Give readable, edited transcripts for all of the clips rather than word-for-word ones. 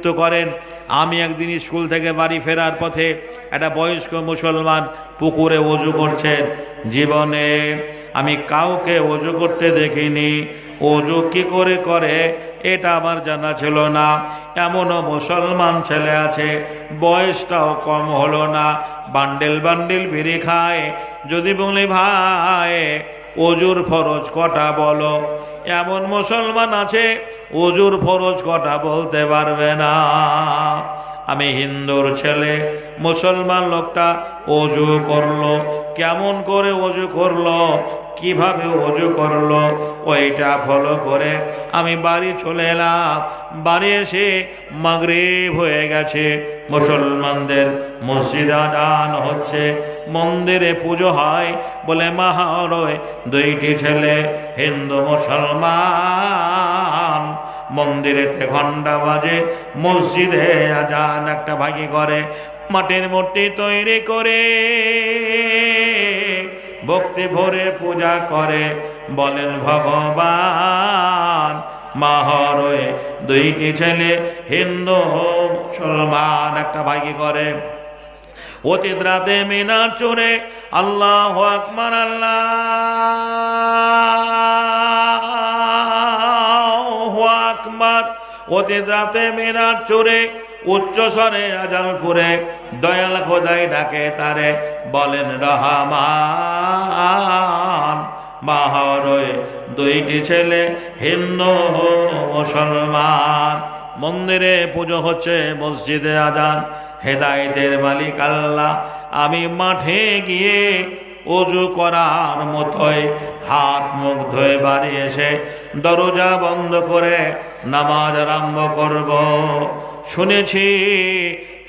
যুক্ত করেন। আমি একদিন স্কুল থেকে বাড়ি ফেরার পথে একটা বয়স্ক মুসলমান পুকুরে ওযু করছেন। জীবনে আমি কাউকে ওযু করতে দেখিনি। ওযু কি করে করে এটা আমার জানা ছিল না। এমনও মুসলমান ছেলে আছে, বয়সটাও কম হলো না, বান্ডেল বান্ডেল বিড়ি খায়। যদি বলি ভাই ওযুর ফরজ কটা বলো, এমন মুসলমান আছে ওযুর ফরজ কটা বলতে পারবে না। আমি হিন্দুর ছেলে, মুসলমান লোকটা ওযু করলো, কেমন করে ওযু করলো, কিভাবে ওযু করলো, ওইটা ফলো করে আমি বাড়ি চলে এলাম। বাড়ি এসে মাগরিব হয়ে গেছে, মুসলমানদের মসজিদে আযান হচ্ছে, মন্দিরে পুজো হয় বলে মাহরয় দুইটি ছেলে হিন্দু মুসলমান মন্দিরেতে ঘন্টা বাজে, মসজিদে আযান একটা ভাগি করে, মাটির মূর্তি তৈরি করে ভক্তি ভরে পূজা করে, বলেন ভগবান। মাহরয় দুইটি ছেলে হিন্দু মুসলমান একটা ভাগি করে। অতীত রাতে মিনার চূড়ে আল্লাহু আকবার, আল্লাহু আকবার। অতীত রাতে মিনার চূড়ে উচ্চ স্বরে আযান করে দয়াল খোদাই ডাকে তারে, বলেন রহমান। মাহরয় দুইটি ছেলে হিন্দু মুসলমান, মন্দিরে পুজো হচ্ছে, মসজিদে আযান, হেদায়েতের মালিক আল্লাহ। আমি মাঠে গিয়ে ওযু করার মতোই হাত মুখ ধুয়ে বাড়ি এসে দরজা বন্ধ করে নামাজ আরম্ভ করব। শুনেছি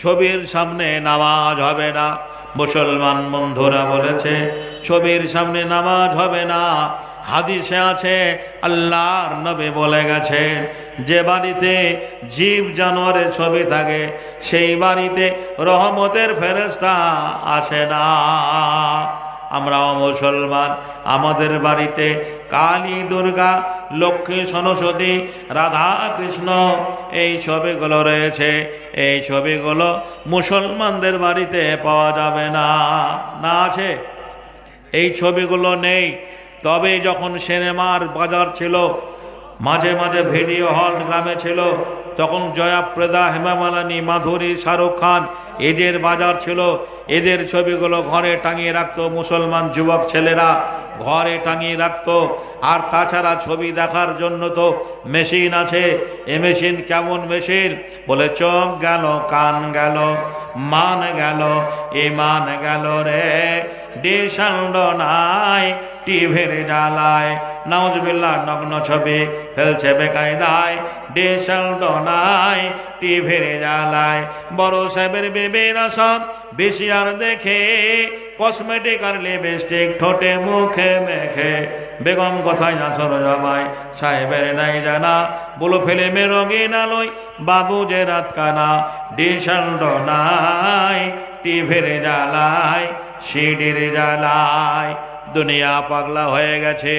ছবির সামনে নামাজ হবে না, মুসলমান বন্ধুরা বলেছে ছবির সামনে নামাজ হবে না। হাদিসে আছে, আল্লাহর নবী বলে গেছেন, যে বাড়িতে জীব জানোয়ারের ছবি থাকে সেই বাড়িতে রহমতের ফেরেশতা আসে না। আমরাও মুসলমান, আমাদের বাড়িতে কালী, দুর্গা, লক্ষ্মী, সরস্বতী, রাধা, কৃষ্ণ এই ছবিগুলো রয়েছে। এই ছবিগুলো মুসলমানদের বাড়িতে পাওয়া যাবে না। না আছে? এই ছবিগুলো নেই। তবে যখন সিনেমার বাজার ছিল, মাঝে মাঝে ভিডিও হল গ্রামে ছিল, তখন জয়াপ্রদা, হেমা মালিনী, মাধুরী, শাহরুখ খান এদের বাজার ছিল। এদের ছবিগুলো ঘরে টাঙিয়ে রাখতো মুসলমান যুবক ছেলেরা, ঘরে টাঙিয়ে রাখতো। আর তাছাড়া ছবি দেখার জন্য তো মেশিন আছে। এ মেশিন কেমন মেশিন? বলে চোখ গেল, কান গেল, মান গেল, ইমান গেল রে, ডিশান্ড নাই টিভির জ্বালায়। নাউজুবিল্লাহ, নগ্ন ছবি ফেলছে বেকায়দায়, ডিশান্ড নাই টিভির জ্বালায়। বড় সাহেবের বেবেরা সব বেশি আর দেখে, কসমেটিক আর লিপস্টিক ঠোঁটে মুখে মেখে। বেগম কোথায় আছর জামাই সাহেবের নাই জানা, বলো ফিল্মের রঙিন আলোয় বাবু যে রাত কানা, ডিশান্ড নাই টিভির জ্বালায়, সিডির জ্বালায়। দুনিয়া পাগলা হয়ে গেছে।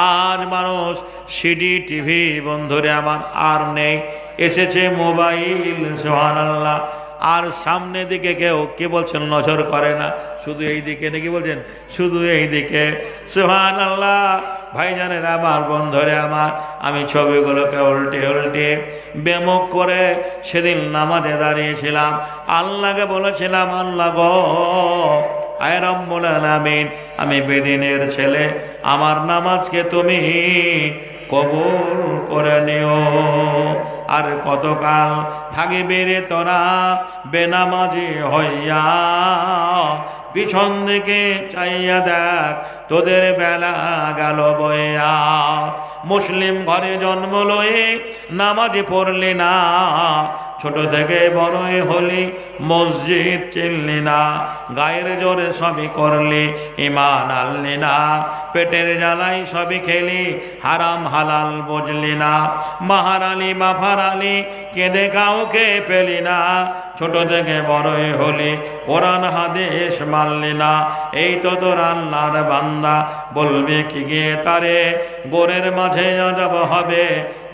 আজ মানুষ সিডি, টিভি বন্ধুরে আমার আর নেই, এসেছে মোবাইল। সুবহানাল্লাহ। আর সামনে দিকে কেউ কে বলছেন নজর করে না, শুধু এই দিকে নাকি বলছেন, শুধু এই দিকে। সুবহানাল্লাহ। ভাইজানের আমার, বন্ধুরে আমার, আমি ছবিগুলোকে উল্টে উল্টে বেমুখ করে সেদিন নামাজে দাঁড়িয়েছিলাম। আল্লাহকে বলেছিলাম, আল্লাহ গো, আয় রব্বুল আলামিন, আমি বেদিনের ছেলে, আমার নামাজকে তুমি কবুল করে নিও। আর কতকাল থাকিবি রে তোরা বেনামাজি হইয়া, পিছন দিকে চাইয়া দেখ তোদের বেলা গেল বইয়া। মুসলিম ঘরে জন্ম লয়ে নামাজি পড়লি না, ছোট থেকে বড়ই হলি মসজিদ চিনলি না, গায়ের জোরে সবই করলি ইমান আনলি না, পেটের জ্বালাই সবই খেলি হারাম হালাল বুঝলি না, মাহারালি মাফারালি কেঁদে কাউকে পেলি না, ছোট থেকে বড়ই হলি কোরআন হাদিস মানলি না। এই তো তোর আল্লাহর বান্দা। বান্দা বলবে কি গে তারে, গোরের মাঝে আযাব হবে,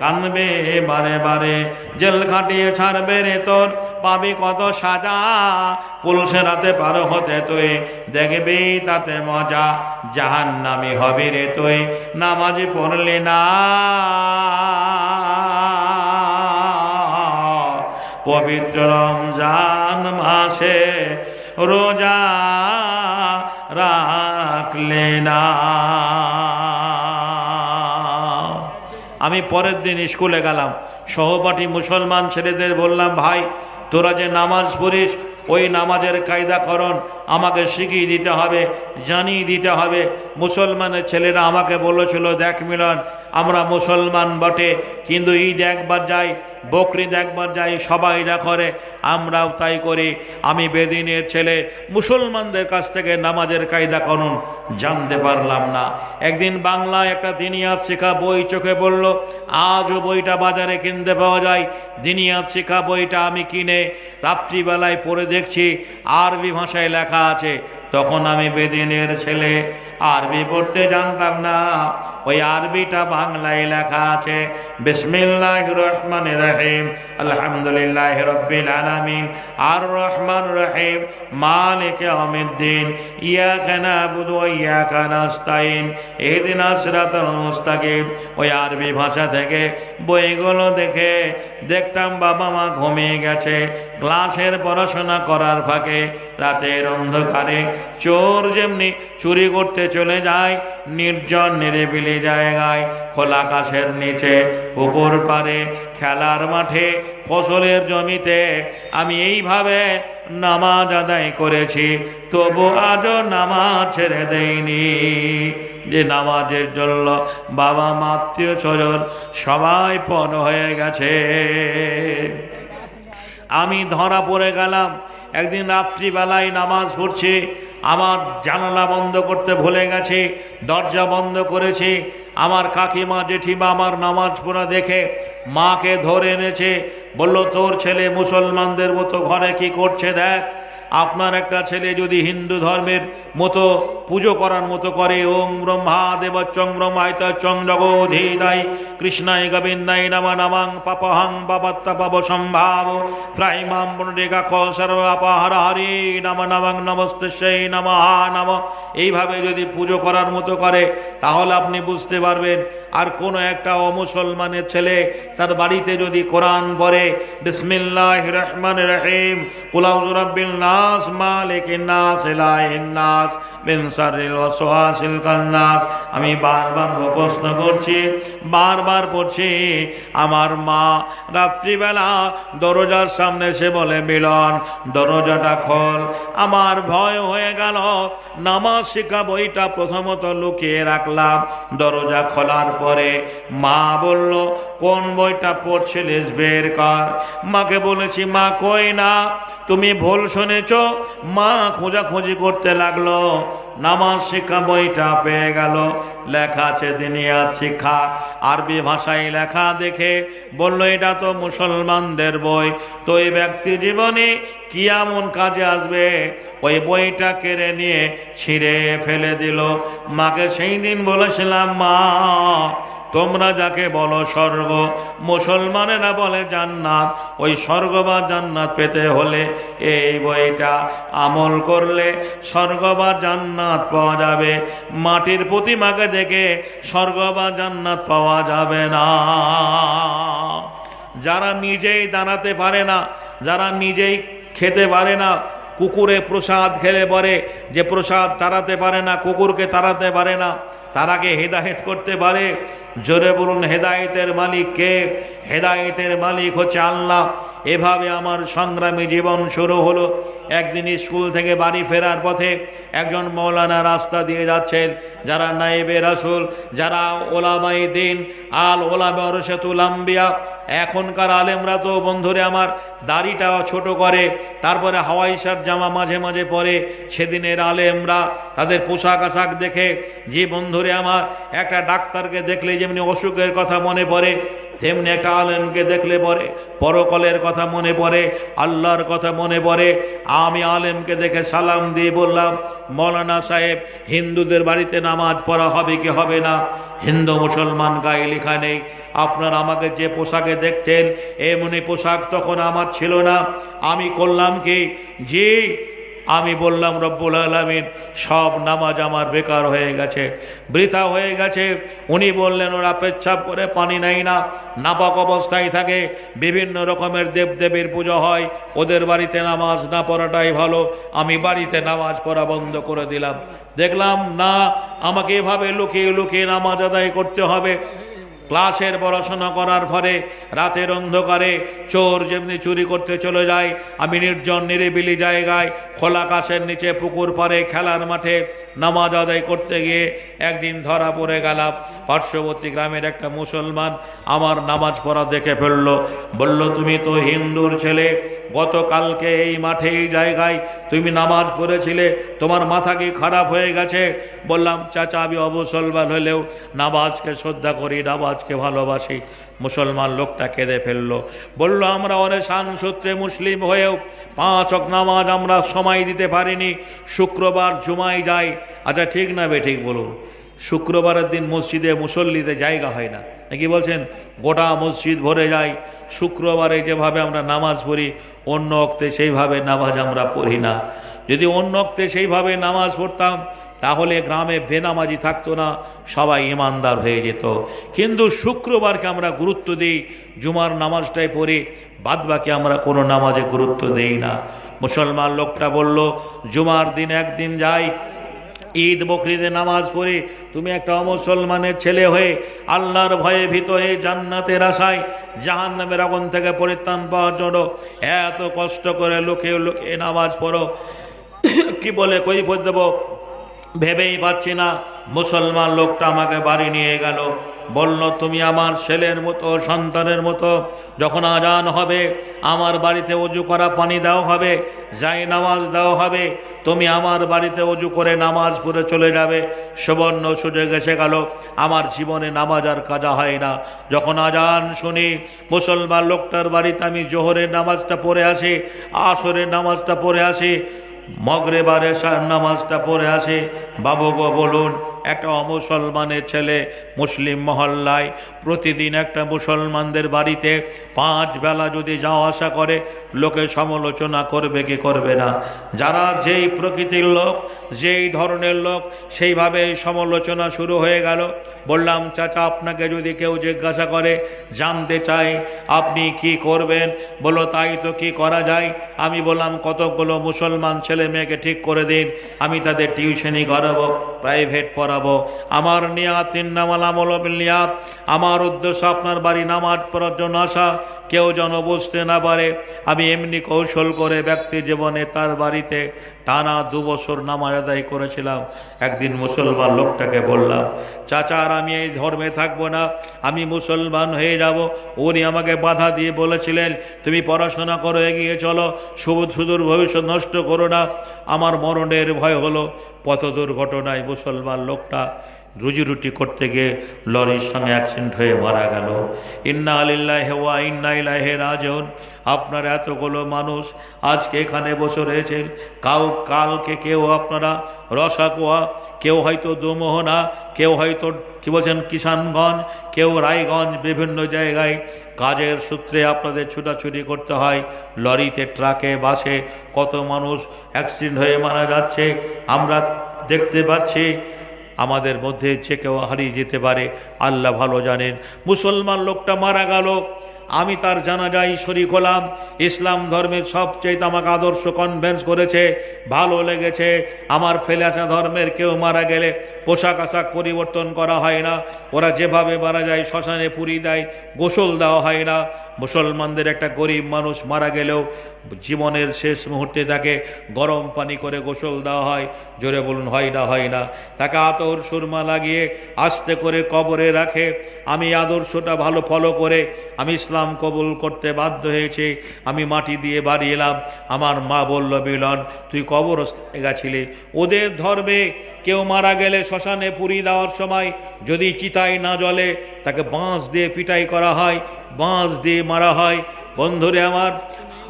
কানবে বারে বারে, জেল খাটিয়ে ছাড়বে রে তোর, পাবি কত সাজা, পুলসে রাতে পার হতে তুই, দেখবি তাতে মজা, জাহান্নামী হবি রে তুই নামাজ পড়লি না। পবিত্র রমজান মাসে রোজা রাখলে না। আমি পরের দিন স্কুলে গেলাম, সহপাঠী মুসলমান ছেলেদের বললাম, ভাই তোরা যে নামাজ পড়িস ওই নামাজের কায়দাকরণ আমাকে শিখিয়ে দিতে হবে, জানিয়ে দিতে হবে। মুসলমানের ছেলেরা আমাকে বলেছিল, দেখ মিলন, আমরা মুসলমান বটে, কিন্তু ঈদ একবার যাই, বকরিদ একবার যাই, সবাইরা করে, আমরাও তাই করি। আমি বেদিনের ছেলে, মুসলমানদের কাছ থেকে নামাজের কায়দাকরণ জানতে পারলাম না। একদিন বাংলায় একটা দিনিয়াত শিক্ষা বই চোখে পড়ল, আজও বইটা বাজারে কিনতে পাওয়া যায়। দিনিয়াত শিক্ষা বইটা আমি কিনে রাত্রিবেলায় পড়ে দেখছি আরবি ভাষায় লেখা আছে। তখন আমি বেদিনের ছেলে, আরবি পড়তে জানতাম না, ওই আরবিটা বাংলায় লেখা আছে, বিসমিল্লাহির রহমানির রহিম, আলহামদুলিল্লাহি রাব্বিল আলামিন, আর রহমান রহিম, মালিক ইয়াউমিদ্দিন, ইয়াকা না'বুদু ওয়া ইয়াকা নাস্তাইন, ইহদিনাস সিরাতাল মুস্তাকিম। ওই আরবি ভাষা থেকে বইগুলো দেখে দেখতাম বাবা মা ঘুমিয়ে গেছে, ক্লাসের পড়াশোনা করার ফাঁকে রাতের অন্ধকারে চোর যেমনি চুরি করতে চলে যায় নির্জন নিরিবিলি জায়গায়, খোলা আকাশের নিচে, পুকুর পাড়ে, খেলার মাঠে, ফসলের জমিতে, আমি এইভাবে নামাজ আদায় করেছি, তবু আজও নামাজ ছেড়ে দেইনি। যে নামাজের জন্য বাবা মা আত্মীয় স্বজন সবাই পণ হয়ে গেছে। আমি ধরা পড়ে গেলাম। একদিন রাত্রিবেলায় নামাজ পড়ছি, আমার জানালা বন্ধ করতে ভুলে গেছি, দরজা বন্ধ করেছি। আমার কাকিমা জেঠিমা আমার নামাজ পড়া দেখে মাকে ধরে এনেছে, বলল, তোর ছেলে মুসলমানদের মতো ঘরে কি করছে দেখ। আপনার একটা ছেলে যদি হিন্দু ধর্মের মতো পুজো করার মতো করে, ওম ব্রহ্মা দেবচ্চং ব্রহ্মায়তচং জগোধীদাই কৃষ্ণায় গোবিন্দায় নমঃ নমঃ পাপহং পাপত্তাপব সম্ভাব ত্রাইমাম পুণ্ডরিকাক্ষ সর্বাপহরি নমঃ নমঃ নমস্তেস্যৈ নমঃ নমঃ, এইভাবে যদি পুজো করার মতো করে তাহলে আপনি বুঝতে পারবেন। আর কোনো একটা অমুসলমানের ছেলে তার বাড়িতে যদি কোরআন পড়ে, বিসমিল্লাহির রহমানির রহিম, কুল আউযু বিরাব্বিন নাস মালিকিন নাস ইলাহিন নাস মিন শাররিল ওয়াসওয়াসিল খান্নাস, আমি বারবার প্রশ্ন করছি, বারবার পড়ছি। আমার মা রাত্রিবেলা দরজার সামনে এসে বলে, মিলন দরজাটা খোল। আমার ভয় হয়ে গেল, নামাজ শিক্ষা বইটা প্রথমত লুকিয়ে রাখলাম। দরজা খোলার পরে মা বলল, কোন বইটা পড়ছিলিস বের কর। মাকে বলেছি, মা কই না, তুমি ভুল শুনেছ। মা খোঁজাখুঁজি করতে লাগলো, নামাজ শিক্ষা বইটা পেয়ে গেল, লেখা আছে দিনিয়াত শিক্ষা, আরবি ভাষায় লেখা দেখে বলল, এটা তো মুসলমানদের বই, তো এই ব্যক্তি জীবনে কি এমন কাজে আসবে। ওই বইটা কেড়ে নিয়ে ছিঁড়ে ফেলে দিল। মাকে সেই দিন বলেছিলাম, মা তোমরা যাকে বলো স্বর্গ, মুসলমানেরা বলে জান্নাত, ওই স্বর্গ বা জান্নাত পেতে হলে এই বইটা আমল করলে স্বর্গ বা জান্নাত পাওয়া যাবে। মাটির প্রতিমাকে দেখে স্বর্গ বা জান্নাত পাওয়া যাবে না। যারা নিজেই দাঁড়াতে পারে না, যারা নিজেই খেতে পারে না, কুকুরে প্রসাদ খেলে পরে যে প্রসাদ তাড়াতে পারে না, কুকুরকে তাড়াতে পারে না, তারাকে হেদায়েত করতে পারে। জোরে বলুন, হেদায়েতের মালিক কে? হেদায়েতের মালিক হচ্ছে আল্লাহ। এভাবে আমার সংগ্রামী জীবন শুরু হলো। একদিন স্কুল থেকে বাড়ি ফেরার পথে একজন মৌলানা রাস্তা দিয়ে যাচ্ছেন, যারা নায়েবে রাসূল, যারা ওলামায়ে দ্বীন, আল ওলামা ওয়ারাসাতুল আম্বিয়া। এখনকার আলেমরা তো বন্ধুরে আমার দাড়িটাও ছোট করে, তারপরে হাওয়াই শার্ট জামা মাঝে মাঝে পরে। সেদিনের আলেমরা তাদের পোশাক আশাক দেখে, যে বন্ধুরে আমার একটা ডাক্তারকে দেখলে যে যেমনি অসুখের কথা মনে পড়ে, তেমনি একটা আলেমকে দেখলে পরে পরকালের কথা মনে পড়ে, আল্লাহর কথা মনে পড়ে। আমি আলেমকে দেখে সালাম দিয়ে বললাম, মৌলানা সাহেব, হিন্দুদের বাড়িতে নামাজ পড়া হবে কি হবে না? হিন্দু মুসলমান গায়ে লেখা নেই। আপনার আমাকে যে পোশাকে দেখতেন এমনি পোশাক তখন আমার ছিল না। আমি করলাম কি, জি আমি বললাম রব্বুল আলামিন সব নামাজ আমার বেকার হয়ে গেছে, বৃথা হয়ে গেছে। উনি বললেন ওরা পেচ্ছাপ করে পানি নেয় না, নাপাক অবস্থায় থাকে, বিভিন্ন রকমের দেবদেবীর পুজো হয়, ওদের বাড়িতে নামাজ না পড়াটাই ভালো। আমি বাড়িতে নামাজ পড়া বন্ধ করে দিলাম। দেখলাম না, আমাকে এভাবে লুকিয়ে লুকিয়ে নামাজ আদায় করতে হবে। ক্লাসের পড়াশোনা করার পরে রাতের অন্ধকারে চোর যেমনি চুরি করতে চলে যায়, আমি নির্জন নিরিবিলি জায়গায় খোলা আকাশের নিচে পুকুর পাড়ে খেলার মাঠে নামাজ আদায় করতে গিয়ে একদিন ধরা পড়ে গেলাম। পার্শ্ববর্তী গ্রামের একটা মুসলমান আমার নামাজ পড়া দেখে ফেললো। বলল, তুমি তো হিন্দুর ছেলে, গতকালকে এই মাঠে এই জায়গায় তুমি নামাজ পড়েছিলে, তোমার মাথা কি খারাপ হয়ে গেছে? বললাম, চাচা আমি অমুসলমান হলেও নামাজকে শ্রদ্ধা করি, নামাজকে ভালোবাসি। মুসলমান লোকটা কেঁদে ফেললো, বলল, আমরা অনেক শান সূত্রে মুসলিম হয়েও 5 ওয়াক্ত নামাজ আমরা সময় দিতে পারিনি, শুক্রবার জুমায় যাই। আচ্ছা ঠিক না বে ঠিক বলুন? শুক্রবারের দিন মসজিদে মুসল্লিতে জায়গা হয় না, নাকি বলছেন? গোটা মসজিদ ভরে যায়। শুক্রবারে যেভাবে আমরা নামাজ পড়ি অন্য ওক্তে সেইভাবে নামাজ আমরা পড়ি না। যদি অন্য ওক্তে সেইভাবে নামাজ পড়তাম তাহলে গ্রামে বেনামাজি থাকতো না, সবাই ইমানদার হয়ে যেত। কিন্তু শুক্রবারকে আমরা গুরুত্ব দিই, জুমার নামাজটাই পড়ি, বাদবাকি আমরা কোনো নামাজে গুরুত্ব দেই না। মুসলমান লোকটা বলল, জুমার দিন একদিন যাই, ঈদ বকরিদে নামাজ পড়ি, তুমি একটা মুসলমানের ছেলে হয়ে আল্লাহর ভয়ে ভীত হয়ে জান্নাতের আশায় জাহান্নামের আগুন থেকে পরিত্রাণ পাওয়ার জন্য এত কষ্ট করে লোকে লোকে নামাজ পড়ো, কি বলে কৈফিয়ত দেব ভেবেই পাচ্ছি না। মুসলমান লোকটা আমাকে বাড়ি নিয়ে গেল, বলল, তুমি আমার ছেলের মতো, সন্তানের মতো, যখন আজান হবে আমার বাড়িতে অজু করা পানি দেওয়া হবে, যাই নামাজ দেওয়া হবে, তুমি আমার বাড়িতে অজু করে নামাজ পড়ে চলে যাবে। সুবর্ণ সুযোগ এসে গেল, আমার জীবনে নামাজ আর কাজা হয় না। যখন আজান শুনি মুসলমান লোকটার বাড়িতে আমি জোহরের নামাজটা পড়ে আসি, আসরের নামাজটা পড়ে আসি, মগরিবের এশার নামাজটা পড়ে আসে। বাবু গো বলুন, একটা অমুসলমানের ছেলে মুসলিম মহল্লায় প্রতিদিন একটা মুসলমানদের বাড়িতে 5 বেলা যদি যাওয়া আসা করে, লোকে সমালোচনা করবে কি করবে না? যারা যেই প্রকৃতির লোক, যেই ধরনের লোক, সেইভাবে সমালোচনা শুরু হয়ে গেল। বললাম, চাচা আপনাকে যদি কেউ জিজ্ঞাসা করে, জানতে চাই আপনি কি করবেন, বলো তাই তো, কি করা যায়? আমি বললাম, কতগুলো মুসলমান ছেলে মেয়েকে ঠিক করে দিন, আমি তাদের টিউশনি করাবো, প্রাইভেট পড়াবো। আমার নিয়াত ইন্নামাল আমালু বিন্নিয়াত, আমার উদ্দেশ্য আপনার বাড়ি নামাজ পড়ার জন্য আসা, কেউ যেন বুঝতে না পারে আমি এমনি কৌশল করে ব্যক্তি জীবনে তার বাড়িতে টানা 2 বছর নামাজ আদায় করেছিলাম। একদিন মুসলমান লোকটাকে বললাম, চাচা আর আমি এই ধর্মে থাকবো না, আমি মুসলমান হয়ে যাব। উনি আমাকে বাধা দিয়ে বলেছিলেন, তুমি পড়াশোনা করে এগিয়ে চলো, সুদূর ভবিষ্যৎ নষ্ট করো না। আমার মরণের ভয় হলো। পথ দুর্ঘটনায় মুসলমান লোকটা রুজি রুটি করতে গিয়ে লরির সঙ্গে অ্যাক্সিডেন্ট হয়ে মারা গেল। ইন্না লিল্লাহি ওয়া ইন্না ইলাইহি রাজিউন। আপনার এতগুলো মানুষ আজকে এখানে বসে রয়েছেন, কালকে কেউ আপনারা রসাকুয়া, কেউ হয়তো দোমোহনা, কেউ হয়তো কি বলছেন কিষানগঞ্জ, কেউ রায়গঞ্জ, বিভিন্ন জায়গায় কাজের সূত্রে আপনাদের ছুটাছুটি করতে হয়। লরিতে, ট্রাকে, বাসে কত মানুষ অ্যাক্সিডেন্ট হয়ে মারা যাচ্ছে আমরা দেখতে পাচ্ছি। আমাদের মধ্যে যে কেউ হারিয়ে যেতে পারে, আল্লাহ ভালো জানেন। মুসলমান লোকটা মারা গেল, আমি তার জানাজায় শরীক হলাম। ইসলাম ধর্মের সবচেয়ে আমাকে আদর্শ কনভিন্স করেছে, ভালো লেগেছে। আমার ফেলে আসা ধর্মের কেউ মারা গেলে পোশাক আশাক পরিবর্তন করা হয় না, ওরা যেভাবে মারা যায় শ্মশানে পুড়িয়ে দেয়, গোসল দেওয়া হয় না। মুসলমানদের একটা গরিব মানুষ মারা গেলেও জীবনের শেষ মুহূর্তে তাকে গরম পানি করে গোসল দেওয়া হয়। জোরে বলুন, হয় না? হয় না? তাকে আতর সুরমা লাগিয়ে আস্তে করে কবরে রাখে। আমি আদর্শটা ভালো ফলো করে আমি ইসলাম ইসলাম কবুল করতে বাধ্য হয়েছে। আমি মাটি দিয়ে বাড়ি এলাম। আমার মা বলল, মিলন তুই কবরস্থানে গেছিলি, ওদের ধর্মে কেউ মারা গেলে শ্মশানে পুরি দেওয়ার সময় যদি চিতায় না জ্বলে তাকে বাঁশ দিয়ে পিটাই করা হয়, বাঁশ দিয়ে মারা হয়। বন্ধুরে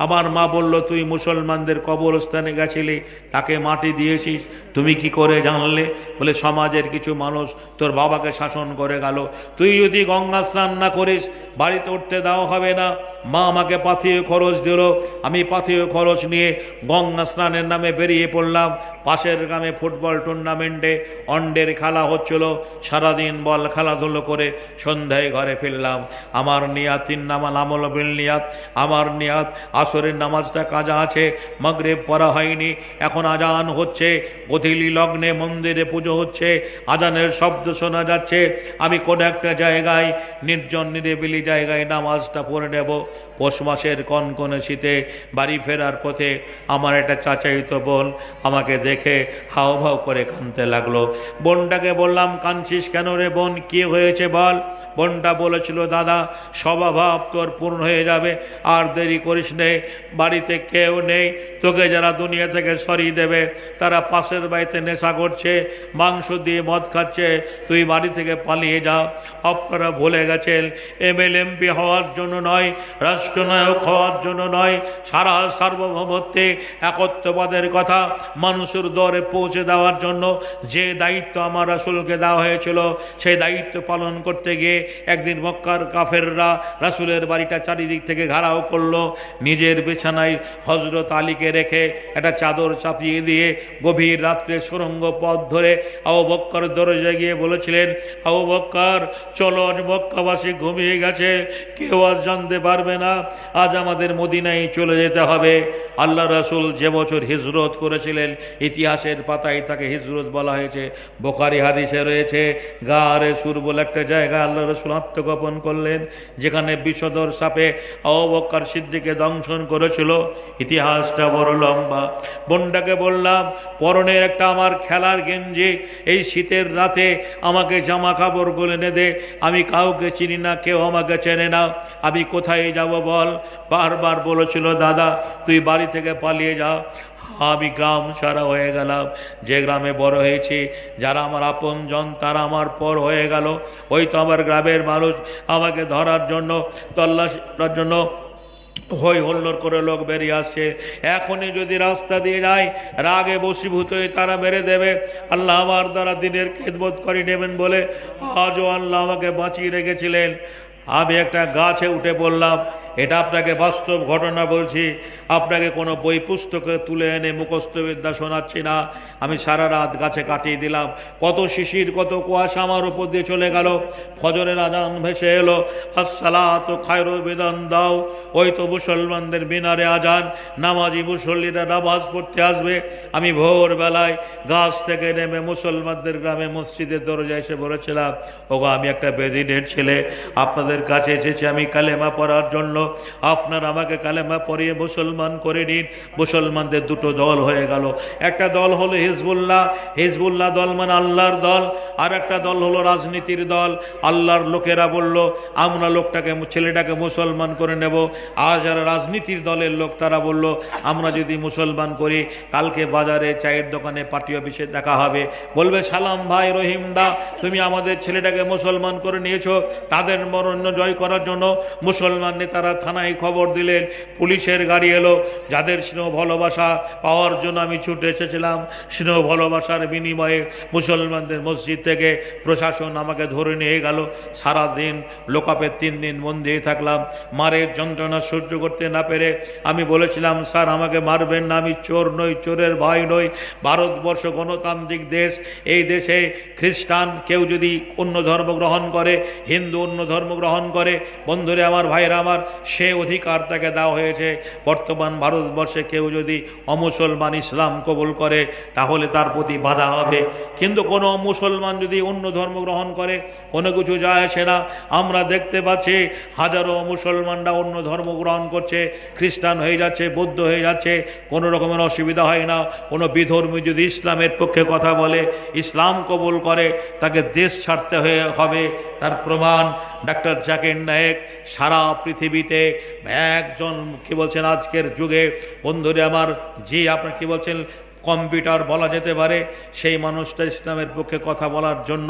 আমার মা বলল, তুই মুসলমানদের কবরস্থানে গেছিলি, তাকে মাটি দিয়েছিস, তুমি কি করে জানলে? বলে, সমাজের কিছু মানুষ তোর বাবাকে শাসন করে গেল, তুই যদি গঙ্গা স্নান না করিস বাড়িতে উঠতে দেওয়া হবে না। মা আমাকে পাথেয় খরচ দিল, আমি পাথেয় খরচ নিয়ে গঙ্গা স্নানের নামে বেরিয়ে পড়লাম। পাশের গ্রামে ফুটবল টুর্নামেন্টে অন্ডের খেলা হচ্ছিল, সারাদিন বল খেলাধুলো করে সন্ধ্যায় ঘরে ফিরলাম। আমার নিয়াত 3 নামাজ আমল বিল নিয়াত, আমার নিয়াত আসরের নামাজটা কাজা আছে, মাগরিব পড়া হয়নি, এখন আজান হচ্ছে, গধূলি লগ্নে মন্দিরে পুজো হচ্ছে, আজানের শব্দ শোনা যাচ্ছে। আমি কোন একটা জায়গায় নির্জন নিরিবিলি জায়গায় নামাজটা পড়ে নেব। পৌষ মাসের কনকনে শীতে বাড়ি ফেরার পথে আমার একটা চাচাইতো বোন আমাকে দেখে হাওভাও করে কাঁদতে লাগলো। বোনটাকে বললাম, কাঁদছিস কেন রে বোন, কি হয়েছে বল? বোনটা বলেছিল, দাদা স্বভাব তোর পূর্ণ হয়ে যাবে, আর দেরি করিস নে, বাড়িতে কেউ নেই, তোকে যারা দুনিয়া থেকে সরিয়ে দেবে তারা পাশের বাড়িতে নেশা করছে, মাংস দিয়ে মদ খাচ্ছে, তুই বাড়ি থেকে পালিয়ে যা। আপনারা ভুলে গেছেন MLMP হওয়ার জন্য নয়, রাষ্ট্রনায়ক হওয়ার জন্য নয়, সারা সার্বভৌমত্বে একত্ববাদের কথা মানুষের দরে পৌঁছে দেওয়ার জন্য যে দায়িত্ব আমার রাসূলকে দেওয়া হয়েছিল, সেই দায়িত্ব পালন করতে গিয়ে একদিন মক্কার কাফেররা রাসূলের বাড়িটা চারিদিক থেকে ঘেরাও করলো। নিজের বিছানায় হযরত আলীকে রেখে একটা চাদর চাপিয়ে দিয়ে গভীর রাত্রে সুড়ঙ্গ পথ ধরে আবু বকর দরজায় গিয়ে বলেছিলেন, আবু বকর চলো, আজ মক্কাবাসী ঘুমিয়ে গেছে, কেউ আজ জানতে পারবে না, আজ আমাদের মদিনায় চলে যেতে হবে। আল্লাহ রাসূল যে বছর হিজরত করেছিলেন, ইতিহাসের পাতায় তাকে হিজরত বলা হয়েছে। বুখারী হাদিসে রয়েছে, গারে সুর বলে একটা জায়গা আল্লাহ রাসূল আত্মগোপন করলেন, যেখানে বিষধর সাপে আবু বকর সিদ্দিককে দংশন করেছিল। ইতিহাসটা বড় লম্বা। বোনটাকে বললাম, পরনের একটা আমার খেলার গেঞ্জি, এই শীতের রাতে আমাকে জামা কাপড় গুলো এনে দে, আমি কাউকে চিনি না, কেউ আমাকে চেনে না, আমি কোথায় যাব বল? বারবার বলেছিল, দাদা তুই বাড়ি থেকে পালিয়ে যা। আমি গ্রাম ছাড়া হয়ে গেলাম, যে গ্রামে বড় হয়েছি, যারা আমার আপনজন তারা আমার পর হয়ে গেল। ওই তো আমার গ্রামের মানুষ আমাকে ধরার জন্য, তল্লাশি করার জন্য হই হল্লোড় করে লোক বেরিয়ে আসছে। এখনই যদি রাস্তা দিয়ে যায়, রাগে বশীভূত হয়ে তারা মেরে দেবে। আল্লাহ আমার দ্বারা দিনের খেদমত করে নেবেন বলে আজও আল্লাহ আমাকে বাঁচিয়ে রেখেছিলেন। আমি একটা গাছে উঠে পড়লাম, এটা আপনাকে বাস্তব ঘটনা বলছি, আপনাকে কোনো বই পুস্তকে তুলে এনে মুখস্থবিদ্যা শোনাচ্ছি না। আমি সারা রাত গাছে কাটিয়ে দিলাম, কত শিশির কত কুয়াশা আমার উপর দিয়ে চলে গেল। ফজরের আজান ভেসে এলো, আসসালাতু খায়রু বিদান দাও। ওই তো মুসলমানদের মিনারে আজান, নামাজি মুসল্লিরা নামাজ পড়তে আসবে। আমি ভোরবেলায় গাছ থেকে নেমে মুসলমানদের গ্রামে মসজিদের দরজায় এসে বলেছিলাম, ওগো আমি একটা বেদিনের ছেলে, আপনাদের কাছে এসেছি আমি কালেমা পড়ার জন্য, আপনার আমাকে কালেমা পড়িয়ে মুসলমান করে নিন। মুসলমানদের দুটো দল হয়ে গেল, একটা দল হলো হিজবুল্লাহ, হিজবুল্লাহ দল মানে আল্লাহর দল, আর একটা দল হলো রাজনীতির দল। আল্লাহর লোকেরা বলল, আমরা লোকটাকে ছেলেটাকে মুসলমান করে নেব। আর যারা রাজনীতির দলের লোক তারা বলল, আমরা যদি মুসলমান করি কালকে বাজারে চায়ের দোকানে পার্টি অফিসে দেখা হবে, বলবে সালাম ভাই রহিম দা, তুমি আমাদের ছেলেটাকে মুসলমান করে নিয়েছো। তাদের মরণ্য জয় করার জন্য মুসলমান নেতারা থানায় খবর দিলেন, পুলিশের গাড়ি এলো। যাদের স্নেহ ভালোবাসা পাওয়ার জন্য আমি ছুটে এসেছিলাম, স্নেহ ভালোবাসার বিনিময়ে মুসলমানদের মসজিদ থেকে প্রশাসন আমাকে ধরে নিয়ে গেল। সারাদিন লোকাপে 3 দিন বন্দি থাকলাম, মারের যন্ত্রণা সহ্য করতে না পেরে আমি বলেছিলাম, স্যার আমাকে মারবেন না, আমি চোর নই, চোরের ভাই নই। ভারতবর্ষ গণতান্ত্রিক দেশ, এই দেশে খ্রিস্টান কেউ যদি অন্য ধর্ম গ্রহণ করে, হিন্দু অন্য ধর্ম গ্রহণ করে, বন্ধুরে আমার ভাইরা আমার, সে অধিকার তাকে দেওয়া হয়েছে। বর্তমান ভারতবর্ষে কেউ যদি অমুসলমান ইসলাম কবুল করে তাহলে তার প্রতি বাধা হবে, কিন্তু কোনো মুসলমান যদি অন্য ধর্ম গ্রহণ করে কোনো কিছু যায় আসে না। আমরা দেখতে পাচ্ছি হাজারো মুসলমানরা অন্য ধর্ম গ্রহণ করছে, খ্রিস্টান হয়ে যাচ্ছে, বৌদ্ধ হয়ে যাচ্ছে, কোনো রকমের অসুবিধা হয় না। কোনো বিধর্মী যদি ইসলামের পক্ষে কথা বলে, ইসলাম কবুল করে, তাকে দেশ ছাড়তে হবে। তার প্রমাণ ডাক্তার জাকির নায়েক সারা পৃথিবীতে একজন কি বলছেন আজকের যুগে বন্ধুরে আমার, জি আপনার কি বলছেন কম্পিউটার বলা যেতে পারে, সেই মানুষটা ইসলামের পক্ষে কথা বলার জন্য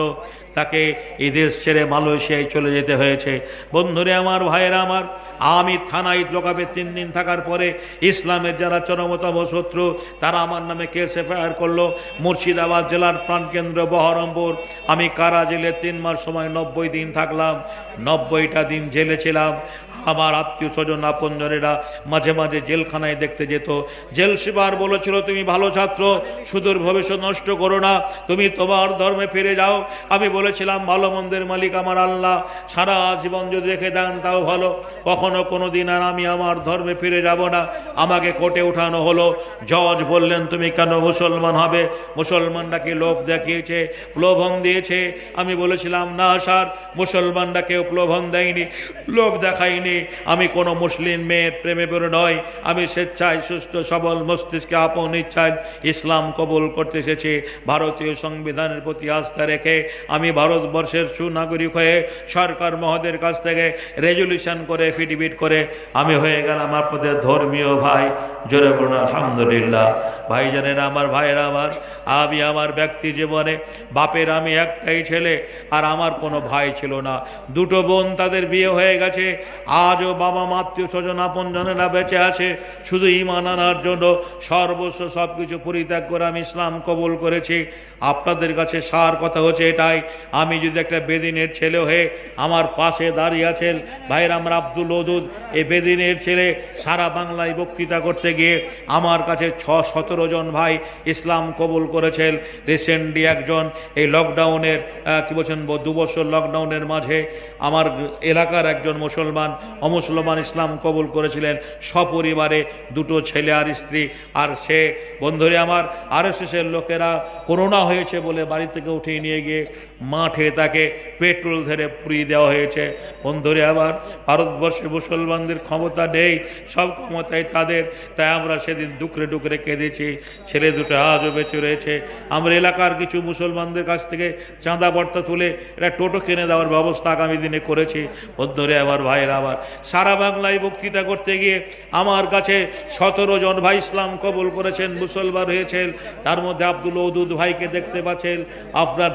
তাকে এই দেশ ছেড়ে মালয়েশিয়ায় চলে যেতে হয়েছে। বন্ধুরে আমার, ভাইয়েরা আমার, আমি থানায় লোকাবে 3 দিন থাকার পরে ইসলামের যারা চরমতম শত্রু তারা আমার নামে কেস এফআইআর করলো। মুর্শিদাবাদ জেলার প্রাণকেন্দ্র বহরমপুর, আমি কারা জেলে 3 মাস সময় 90 দিন থাকলাম। 90টা দিন জেলে ছিলাম। আমার আত্মীয় স্বজন আপনজনেরা মাঝে মাঝে জেলখানায় দেখতে যেত। জেল সুপার বলেছিল, তুমি ভালো ছাত্র, সুদূর ভবিষ্যৎ নষ্ট করো না, তুমি তোমার ধর্মে ফিরে যাও। আমি বলেছিলাম ভালো মন্দের মালিক আমার আল্লাহ, সারা জীবন যদি রেখে দেন তাও ভালো, কখনো কোনো দিন আর আমি আমার ধর্মে ফিরে যাব না। আমাকে কোর্টে উঠানো হলো। জজ বললেন তুমি কেন মুসলমান হবে? মুসলমানরা কি লোভ দেখিয়েছে, প্রলোভন দিয়েছে? আমি বলেছিলাম না স্যার, মুসলমানরা কেউ প্রলোভন দেয়নি, লোভ দেখায়নি। আমি কোনো মুসলিম মেয়ের প্রেমে পড়ে নয়, আমি স্বেচ্ছায় সুস্থ সবল মস্তিষ্কে আপন ইচ্ছায় ইসলাম কবুল করতে এসেছি। ভারতীয় সংবিধানের প্রতি আস্থা রেখে আমি ভারতবর্ষের সুনাগরিক হয়ে সরকার মহোদয়ের কাছ থেকে রেজুলেশন করে এফিডেভিট করে আমি হয়ে গেলাম আপনাদের ধর্মীয় ভাই। জোরে বলুন আলহামদুলিল্লাহ। ভাই জানেন আমার, ভাইয়েরা আমার, আমি আমার ব্যক্তি জীবনে বাপের আমি একটাই ছেলে, আর আমার কোনো ভাই ছিল না। 2টো বোন, তাদের বিয়ে হয়ে গেছে। আজও বাবা আত্মীয় স্বজন আপন জনেরা বেঁচে আছে। শুধু ঈমান আনার জন্য সর্বস্ব সব কিছু পরিত্যাগ করে আমি ইসলাম কবুল করেছি। আপনাদের কাছে সার কথা হচ্ছে এটাই, আমি যদি একটা বেদিনের ছেলে হয়ে আমার পাশে দাঁড়িয়ে আছেন ভাইয়ের আমরা আব্দুল ওদুদ, এই বেদিনের ছেলে সারা বাংলায় বক্তৃতা করতে গিয়ে আমার কাছে 17 জন ভাই ইসলাম কবুল করেছেন। রিসেন্টলি একজন এই লকডাউনের কি বলছেন 2 বছর লকডাউনের মাঝে আমার এলাকার একজন মুসলমান অমুসলমান ইসলাম কবুল করেছিলেন সপরিবারে, 2টো ছেলে আর স্ত্রী। আর সে বন্ধুরে আমার আরএসএসের লোকেরা করোনা হয়েছে বলে বাড়ি থেকে উঠিয়ে নিয়ে গিয়ে মাঠে তাকে পেট্রোল ধরে পুড়িয়ে দেওয়া হয়েছে। বন্ধুরে আবার ভারতবর্ষে মুসলমানদের ক্ষমতা নেই, সব ক্ষমতায় তাদের, তাই আমরা সেদিন ডুকরে ডুকরে কেঁদেছি। ছেলে 2টো আজও বেঁচে রয়েছে। আমরা এলাকার কিছু মুসলমানদের কাছ থেকে চাঁদা বর্তা তুলে এটা টোটো কিনে দেওয়ার ব্যবস্থা আগামী দিনে করেছি। বন্ধুরে আমার, ভাইয়েরা আমার, সারা বাংলায় বক্তৃতা করতে গিয়ে আমার কাছে 17 জন ভাই ইসলাম কবুল করেছেন, মুসলমান হয়েছেন। তার মধ্যে আব্দুল ওদুদ ভাইকে দেখতে পাচ্ছেন। আপনার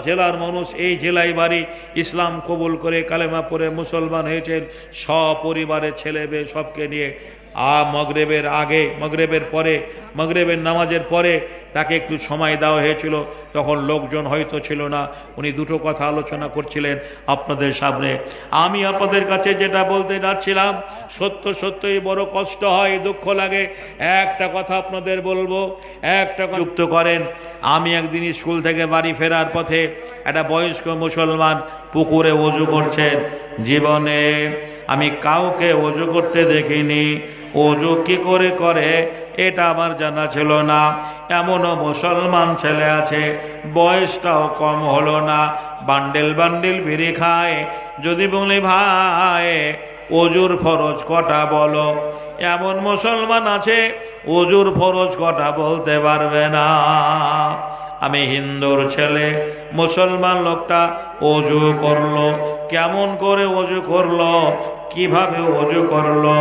জেলার মানুষ, এই জেলায় বাড়ি, ইসলাম কবুল করে কালেমা পড়ে মুসলমান হয়েছেন সপরিবারের ছেলে মেয়ে সবকে নিয়ে। মগরিবের আগে, মগরিবের নামাজের পরে তাকে একটু সময় দেওয়া হয়েছিল, তখন লোকজন হয়তো ছিল না। উনি 2টো কথা আলোচনা করছিলেন আপনাদের সামনে। আমি আপনাদের কাছে যেটা বলতে যাচ্ছিলাম, সত্যই বড় কষ্ট হয়, দুঃখ লাগে। একটা কথা আপনাদের বলবো, একটা যুক্ত করেন। আমি একদিন স্কুল থেকে বাড়ি ফেরার পথে একটা বয়স্ক মুসলমান পুকুরে ওযু করছেন। জীবনে আমি কাউকে ওযু করতে দেখিনি। ওযু কি করে করে এটা আমার জানা ছিল না। এমনও মুসলমান ছেলে আছে, বয়সটাও কম হলো না, বান্ডেল বান্ডেল বিড়ি খায়। যদি বলি ভাই ওযুর ফরজ কটা বলো, এমন মুসলমান আছে ওযুর ফরজ কটা বলতে পারবে না। আমি হিন্দুর ছেলে, মুসলমান লোকটা ওযু করলো, কেমন করে ওযু করলো, কিভাবে ওযু করলো,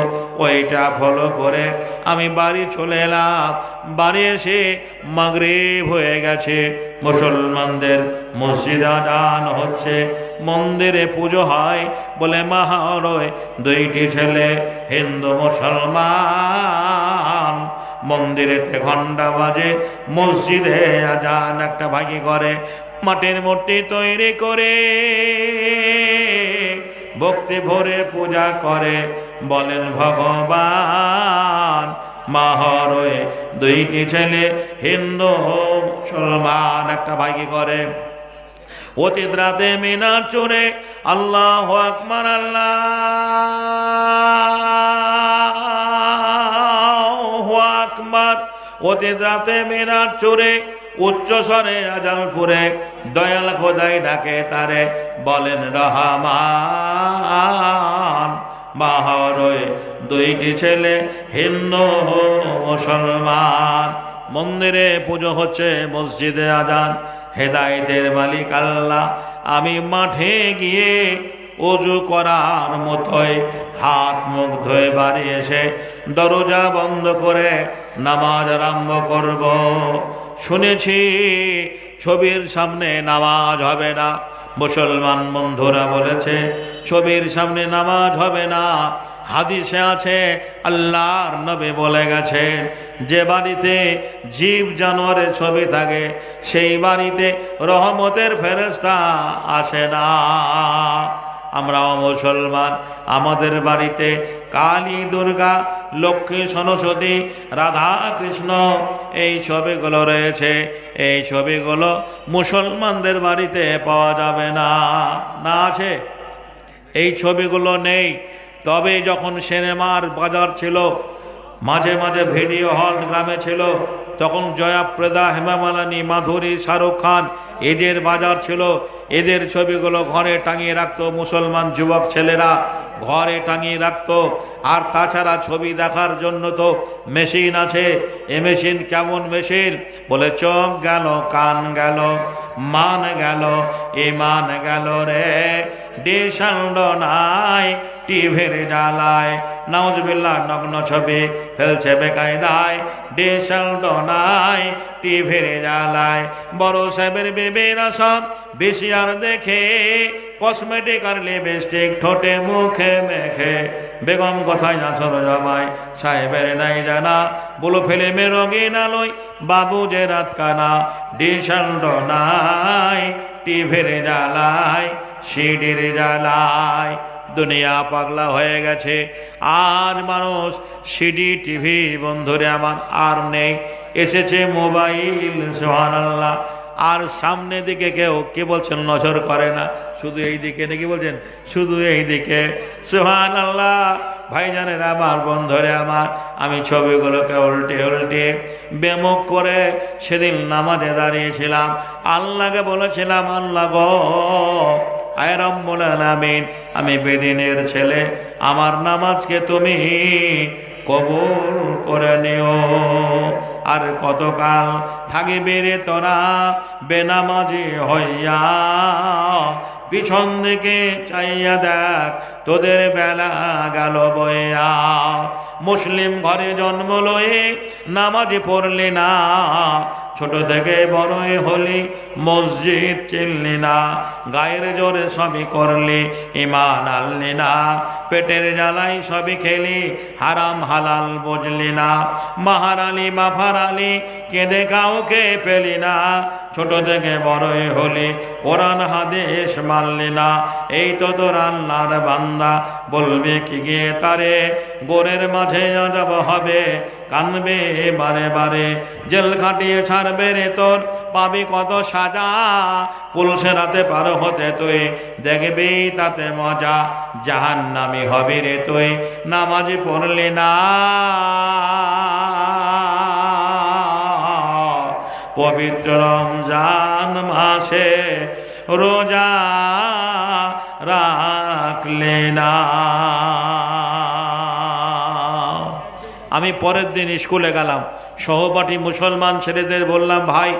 ওইটা ফলো করে আমি বাড়ি চলে এলাম। বাড়ি এসে মাগরিব হয়ে গেছে, মুসলমানদের মসজিদে আযান হচ্ছে, মন্দিরে পুজো হয় বলে মাহরয় 2টি ছেলে হিন্দু মুসলমান মন্দিরেতে ঘন্টা বাজে, মসজিদে আযান একটা ভাগি করে, মাটির মূর্তি তৈরি করে ভক্তি ভরে পূজা করে, বলেন ভগবান। মাহরয় 2টি ছেলে হিন্দু মুসলমান একটা ভাগি করে। অতীত রাতে মিনার চূড়ে আল্লাহু আকবার, আল্লাহু আকবার। অতীত রাতে মিনার চূড়ে উচ্চ স্বরে আযান পড়ে দয়াল খোদাই ডাকে তারে, বলেন রহমান। মাহরয় 2টি ছেলে হিন্দু মুসলমান মন্দিরে পুজো হচ্ছে, মসজিদে আজান, হেদায়েতের মালিক আল্লাহ। আমি মাঠে গিয়ে অজু করার মতোই হাত মুখ ধুয়ে বাড়ি এসে দরজা বন্ধ করে নামাজ আরম্ভ করব। শুনেছি ছবির সামনে নামাজ হবে না। মুসলমান বন্ধুরা বলেছে ছবির সামনে নামাজ হবে না। হাদিসে আছে, আল্লাহর নবী বলে গেছেন, যে বাড়িতে জীব জানোয়ারের ছবি থাকে সেই বাড়িতে রহমতের ফেরেশতা আসে না। আমরাও মুসলমান, আমাদের বাড়িতে কালী, দুর্গা, লক্ষ্মী, সরস্বতী, রাধা, কৃষ্ণ এই ছবিগুলো রয়েছে। এই ছবিগুলো মুসলমানদের বাড়িতে পাওয়া যাবে না। না আছে? এই ছবিগুলো নেই। তবে যখন সিনেমার বাজার ছিল, মাঝে মাঝে ভিডিও হল গ্রামে ছিল, তখন জয়াপ্রদা, হেমা মালিনী, মাধুরী, শাহরুখ খান এদের বাজার ছিল। এদের ছবিগুলো ঘরে টাঙিয়ে রাখতো মুসলমান যুবক ছেলেরা, ঘরে টাঙিয়ে রাখতো। আর তাছাড়া ছবি দেখার জন্য তো মেশিন আছে। এ মেশিন কেমন মেশিন? বলে চোখ গেল, কান গেল, মান গেল, ইমান গেল রে, ডিশান্ড নাই টিভির জ্বালায়। নাউজুবিল্লাহ, নগ্ন ছবি ফেলছে বেকায়দায়, ডিশান্ড নাই টিভির জ্বালায়। বড় সাহেবের বেবেরা সব বিসিআর দেখে, কসমেটিক আর লিপস্টিক ঠোঁটে মুখে মেখে। বেগম কোথায় আছো জামাই, সাহেবের নাই জানা, বলো ফিল্মের রঙিন আলোয় বাবু যে রাত কানা, ডিশান্ড নাই টিভির জ্বালায়, সিডির জ্বালায়। দুনিয়া পাগলা হয়ে গেছে। আজ মানুষ সিডি, টিভি বন্ধুরে আমার আর নেই, এসেছে মোবাইল। সুবহানাল্লাহ। আর সামনে দিকে কেউ কে বলছেন নজর করে না, শুধু এই দিকে নাকি বলছেন, শুধু এই দিকে। সুবহানাল্লাহ। ভাইজানের আমার, বন্ধুরে আমার, আমি ছবিগুলোকে উল্টে উল্টে বেমুখ করে সেদিন নামাজে দাঁড়িয়েছিলাম। আল্লাহকে বলেছিলাম, আল্লাহ গো, আয় রব্বুল আলামিন, আমি বেদিনের ছেলে, আমার নামাজকে তুমি কবুল করে নিও। আর কতকাল থাকিবে রে তোরা বেনামাজি হইয়া, পিছন দিকে চাইয়া দেখ তোদের বেলা গেল বইয়া। মুসলিম ঘরে জন্ম লয়ে নামাজি পড়লি না, ছোট থেকে বড়ই হলি মসজিদ চিনলি না, গায়ের জোরে সবই করলি ইমান আনলি না, পেটের জ্বালাই সবই খেলি হারাম হালাল বুঝলি না, মাহারালি মাফারালি কেঁদে কাউকে পেলি না, ছোট থেকে বড়ই হলি কোরআন হাদিস মানলি না। এই তো তোর আল্লাহর বান্দা, বলবে কি গিয়ে তারে, গোরের মাঝে আযাব হবে, কানবে বারে বারে, জেল খাটিয়ে ছাড়বে রে তোর, পাবি কত সাজা, পুলিশে রাতে পার হতে তুই দেখবি তাতে মজা, জাহান্নামী হবি রে তুই নামাজি পড়লি না। পবিত্র রমজান মাসে রোজা রাখলে না। আমি পরের দিন স্কুলে গেলাম, সহপাঠী মুসলমান ছেলেদের বললাম, ভাই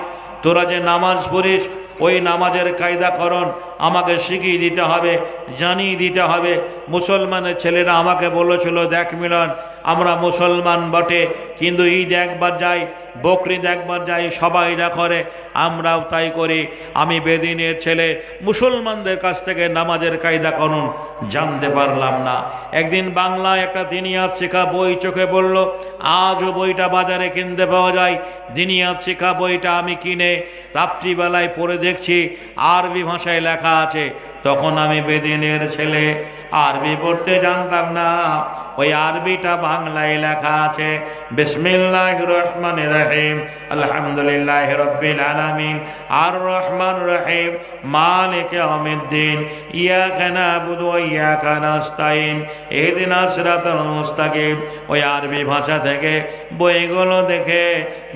তোরা যে নামাজ পড়িস, ওই নামাজের কায়দাকরণ আমাকে শিখিয়ে দিতে হবে, জানিয়ে দিতে হবে। মুসলমানের ছেলেরা আমাকে বলেছিল, দেখ মিলন, আমরা মুসলমান বটে, কিন্তু ঈদ একবার যাই, বকরিদ একবার যাই, সবাই যা করে আমরাও তাই করি। আমি বেদিনের ছেলে, মুসলমানদের কাছ থেকে নামাজের কায়দাকরণ জানতে পারলাম না। একদিন বাংলায় একটা দিনিয়াত শিক্ষা বই চোখে পড়ল, আজও বইটা বাজারে কিনতে পাওয়া যায়। দিনিয়াত শিক্ষা বইটা আমি কিনে রাত্রিবেলায় পড়ে দেখছি আরবি ভাষায় লেখা আছে। তখন আমি বেদিনের ছেলে, আরবি পড়তে জানতাম না। ওই আরবিটা বাংলায় লেখা আছে, বিসমিল্লাহির রহমানির রহিম, আলহামদুলিল্লাহি রাব্বিল আলামিন, আর রহমান রহিম, মালিক ইয়াউমিদ্দিন, ইয়াকা না'বুদু ওয়া ইয়াকা নাস্তাইন, ইহদিনাস সিরাতাল মুস্তাকিম। ওই আরবি ভাষা থেকে বইগুলো দেখে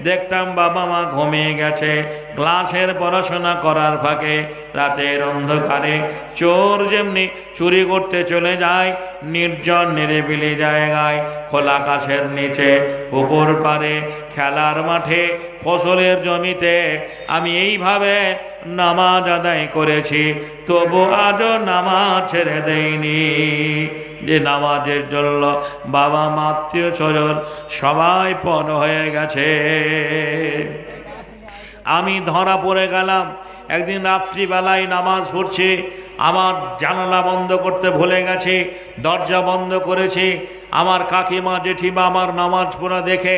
দেখতাম বাবা মা ঘুমিয়ে গেছে, ক্লাসের পড়াশোনা করার ফাঁকে রাতের অন্ধকারে চোর যেমনি চুরি করতে চলে যায় নির্জন নিরিবিলি নিরিবিলি জায়গায়, খোলা আকাশের নিচে, পুকুর পাড়ে, খেলার মাঠে, ফসলের জমিতে আমি এইভাবে নামাজ আদায় করেছি, তবু আজও নামাজ ছেড়ে দেইনি। যে নামাজের জন্য বাবা মা আত্মীয় স্বজন সবাই পর হয়ে গেছে। আমি ধরা পড়ে গেলাম। একদিন রাত্রিবেলায় নামাজ পড়ছি, আমার জানালা বন্ধ করতে ভুলে গেছি, দরজা বন্ধ করেছি। আমার কাকিমা জেঠিমা আমার নামাজ পড়া দেখে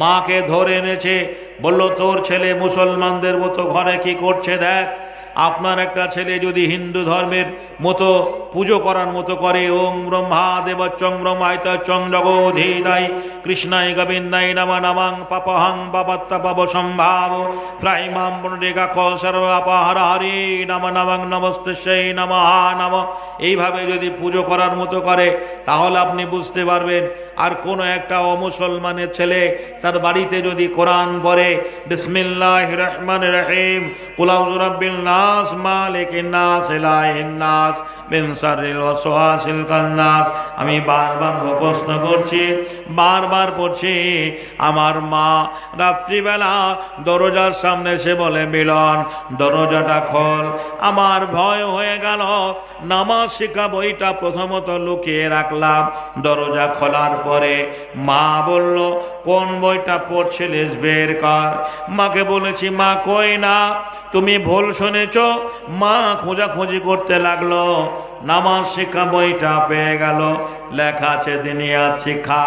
মাকে ধরে এনেছে, বলল তোর ছেলে মুসলমানদের মতো ঘরে কি করছে দেখ। আপনার একটা ছেলে যদি হিন্দু ধর্মের মতো পুজো করার মতো করে, ওং ব্রহ্মা দেবচ্চং ব্রহ্মায়তচ্চং জগোধীদাই কৃষ্ণায় গোবিন্দায় নমঃ নমঃ পাপহং পাপত্তাপব সম্ভাব ত্রাইমাম পুণ্ডরিকাক্ষ সর্বাপহারহরি নমঃ নমঃ নমস্তেস্যৈ নমঃ নমঃ, এইভাবে যদি পুজো করার মতো করে তাহলে আপনি বুঝতে পারবেন। আর কোনো একটা অমুসলমানের ছেলে তার বাড়িতে যদি কোরআন পড়ে, বিসমিল্লাহির রহমানির রহিম, কুল আউযু বিরাব্বিন নাস মালিকিন নাস ইলাহিন নাস মিন শাররিল ওয়াসওয়াসিল খান্নাস, আমি বারবার মুখস্থ করছি, বারবার পড়ছি। আমার মা রাত্রিবেলা দরজার সামনে এসে বলে, মিলন দরজাটা খোল। আমার ভয় হয়ে গেল, নামাজ শিক্ষা বইটা প্রথমত লুকিয়ে রাখলাম। দরজা খোলার পরে মা বলল, কোন বইটা পড়ছিলিস বের কর। মাকে বলেছি, মা কই না, তুমি ভুল শুনেছ। মা খোঁজাখুঁজি করতে লাগলো, নামাজ শিক্ষা বইটা পেয়ে গেল। লেখা আছে দিনিয়াত শিক্ষা,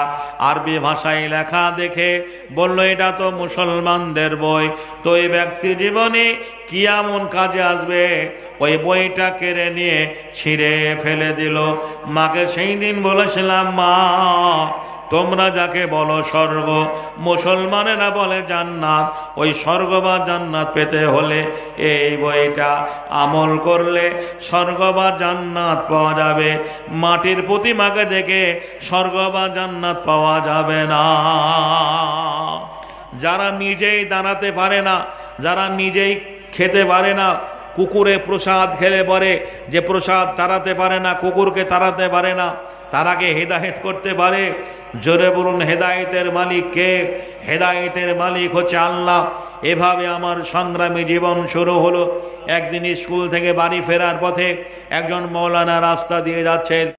আরবি ভাষায় লেখা দেখে বলল, এটা তো মুসলমানদের বই, তো এই ব্যক্তি জীবনে কি এমন কাজে আসবে। ওই বইটা কেড়ে নিয়ে ছিঁড়ে ফেলে দিল। মাকে সেই দিন বলেছিলাম, মা তোমরা যাকে বলো স্বর্গ, মুসলমানেরা বলে জান্নাত, ওই স্বর্গ বা জান্নাত পেতে হলে এই বইটা আমল করলে স্বর্গ বা জান্নাত পাওয়া যাবে। মাটির প্রতিমাকে দেখে স্বর্গ বা জান্নাত পাওয়া যাবে না। যারা নিজেই দাঁড়াতে পারে না, যারা নিজেই খেতে পারে না, কুকুরে প্রসাদ খেলে পরে যে প্রসাদ তাড়াতে পারে না, কুকুরকে তাড়াতে পারে না, তারাকে হেদায়েত করতে পারে। জোরে বলুন, হেদায়েতের মালিক কে? হেদায়েতের মালিক হচ্ছে আল্লাহ। এভাবে আমার সংগ্রামী জীবন শুরু হলো। একদিন স্কুল থেকে বাড়ি ফেরার পথে একজন মৌলানা রাস্তা দিয়ে যাচ্ছেন।